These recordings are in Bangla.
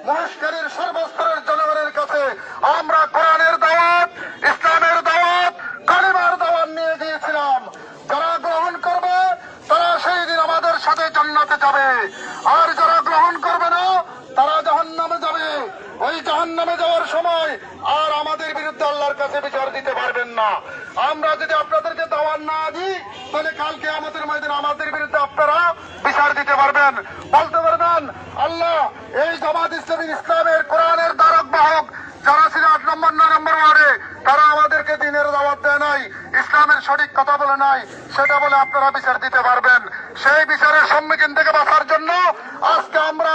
মহেশখালীর সর্বস্তরের জনগণের কাছে আমরা কোরআনের দাওয়াত, ইসলামের দাওয়াত, কালিমার দাওয়াত নিয়ে গিয়েছিলাম। যারা গ্রহণ করবে তারা সেই দিন আমাদের সাথে জান্নাতে যাবে, আর যারা গ্রহণ করবে না তারা জাহান্নামে যাবে। ওই জাহান্নামে যাওয়ার সময় আর আমাদের বিরুদ্ধে আল্লাহর কাছে বিচার দিতে পারবেন না। আমরা যদি আপনাদেরকে দাওয়াত না দিই তাহলে কালকে আমাদের ময়দানে আমাদের বিরুদ্ধে আপনারা বিচার দিতে পারবেন, বলতে পারবেন আল্লাহ এই জামাত ইসলামী ইসলামের কোরআনের ধারক বাহক যারা ছিল 8 নম্বর 9 নম্বর ওয়ার্ডে, তারা আমাদেরকে দিনের দাওয়াত দেয় নাই, ইসলামের সঠিক কথা বলে নাই, সেটা বলে আপনারা বিচার দিতে পারবেন। সেই বিচারের সম্মুখীন থেকে বাঁচার জন্য আজকে আমরা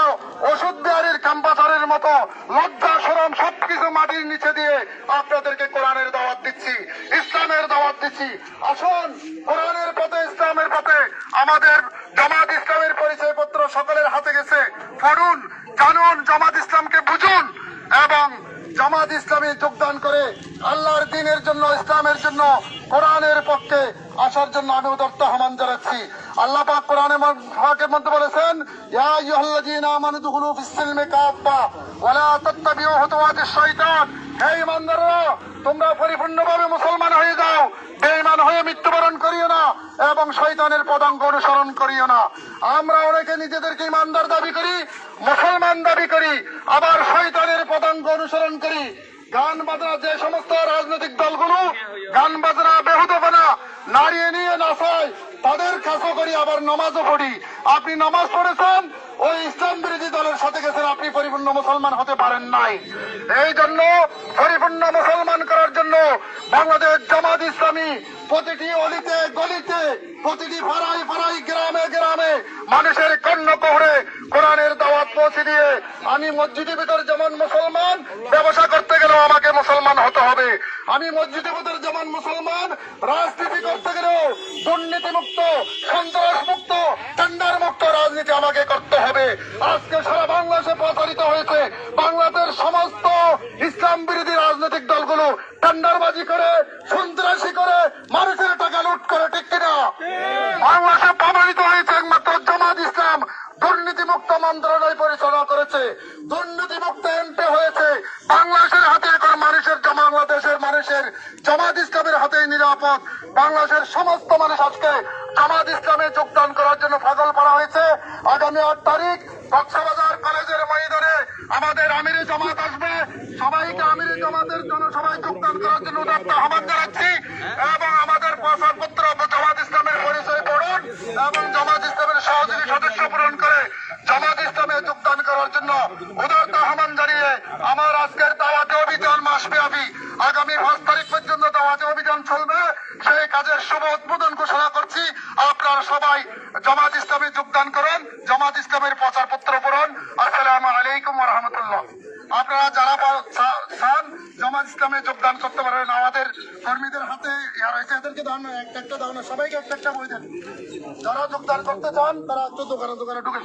ওষুধ বিহারীর ক্যাম্পাসারের মতো লজ্জা শরম সবকিছু মাটির নিচে দিয়ে আপনাদেরকে কোরআনের দাওয়াত দিচ্ছি, ইসলামের দাওয়াত দিচ্ছি। আসুন কোরআনের পথে, ইসলামের পথে। আমাদের জামাত ইসলামের পরিচয়পত্র সকলের হাতে গেছে, পড়ুন, জানুন, জামাত ইসলামকে বুঝুন এবং জামাত ইসলামে যোগদান করে আল্লাহর দ্বীনের জন্য, ইসলামের জন্য, কোরআনের পক্ষে আসার জন্য আমি উদাত্ত আহ্বান জানাচ্ছি। আল্লাহ পাক কোরআনের পাকের মধ্যে বলেছেন, ইয়া আইয়ুহাল্লাযীনা আমানু দুখুলু ফিস-সিলমি কাফা ওয়া লা তাত্তাবিউ খুতুওয়াতিশ শাইতান। হে ঈমানদাররা, তোমরা পরিপূর্ণভাবে মুসলমান হয়ে যাও, বেঈমান হয়ে মৃত্যুবরণ করিও না এবং শয়তানের পদাঙ্ক অনুসরণ করিও না। আমরা অনেকে নিজেদেরকে ঈমানদার দাবি করি, মুসলমান দাবি করি, আবার শয়তানের পদাঙ্ক অনুসরণ করি। গান বাজনা, যে সমস্ত রাজনৈতিক দলগুলো গান বাজনা বেহুদাপনা নাড়িয়ে নিয়ে নাচায়, তাদের কাছও করি, আবার নামাজও পড়ি। আপনি নামাজ পড়েছেন, ওই ইসলাম বিরোধী দলের সাথে গেছেন, আপনি পরিপূর্ণ মুসলমান হতে পারেন নাই। এই জন্য পরিপূর্ণ মুসলমান করার জন্য বাংলাদেশ জামাত ইসলামী প্রতিটি অলিতে গলিতে, প্রতিটি পাড়ায় পাড়ায়, গ্রামে গ্রামে মানুষের কর্ণকোহরে কোরআনের দাওয়াত পৌঁছে দিয়ে, আমি মসজিদের ভিতর যেমন মুসলমান, ব্যবসা করতে গেলেও আমাকে মুসলমান হতে হবে। আমি মসজিদের ভিতর যেমন মুসলমান, রাজনীতি করতে গেলেও দুর্নীতিমুক্ত, সন্ত্রাস মুক্ত, টেন্ডার মুক্ত রাজনীতি আমাকে করতে হবে। আজকে সারা বাংলাদেশে প্রচারিত হয়েছে, বাংলাদেশের সমস্ত ইসলাম বিরোধী রাজনৈতিক দলগুলো টেন্ডারবাজি করে, সন্ত্রাসী করে, মানুষের টাকা লুট করে, ঠিক কিনা? বাংলাদেশে প্রমাণিত হয়েছে একমাত্র জামাত ইসলাম দুর্নীতিমুক্ত মন্ত্রণালয় পরিচালনা করেছে, দুর্নীতিমুক্ত এমপি হয়েছে। বাংলাদেশের হাতে এখন বাংলাদেশের মানুষের জামাত ইসলামের হাতে নিরাপদ। বাংলাদেশের সমস্ত মানুষ আজকে জামাত ইসলামে যোগদান করার জন্য পাগল করা হয়েছে। আগামী 8 তারিখ কক্সবাজার কলেজের ময়দানে আমাদের আমিরে জামাত আসবে। সবাইকে আমিরে জামাতের জন্য সবাই যোগদান করার জন্য উদাত্ত আহ্বান জানাচ্ছি এবং আমাদের প্রচারপত্র জামাত ইসলামের পরিচয় পড়ুন এবং জামাত ইসলামের সহযোগী সদস্য পূরণ করে জামাত ইসলামে যোগদান করার জন্য উদাত্ত আহ্বান জানিয়ে আমার আজকের দাওয়াতে অভিযান মাসব্যাপী আগামী 5 তারিখ পর্যন্ত দাওয়াতে অভিযান চলবে। সেই কাজের শুভ উদ্বোধন ঘোষণা করছি। আপনারা সবাই জামাত ইসলামে যোগদান করেন, জামাত ইসলামের প্রচারপত্র পড়ুন। আসসালামু আলাইকুম ওয়া রাহমাতুল্লাহ। আপনারা যারা চান জামাত ইসলামে যোগদান করতে পারেন, আমাদের কর্মীদের হাতে রয়েছে, এদেরকে দাও না, একটা দাও না, সবাইকে একটা বই দেন। যারা যোগদান করতে চান তারা একটু দোকানে ঢুকে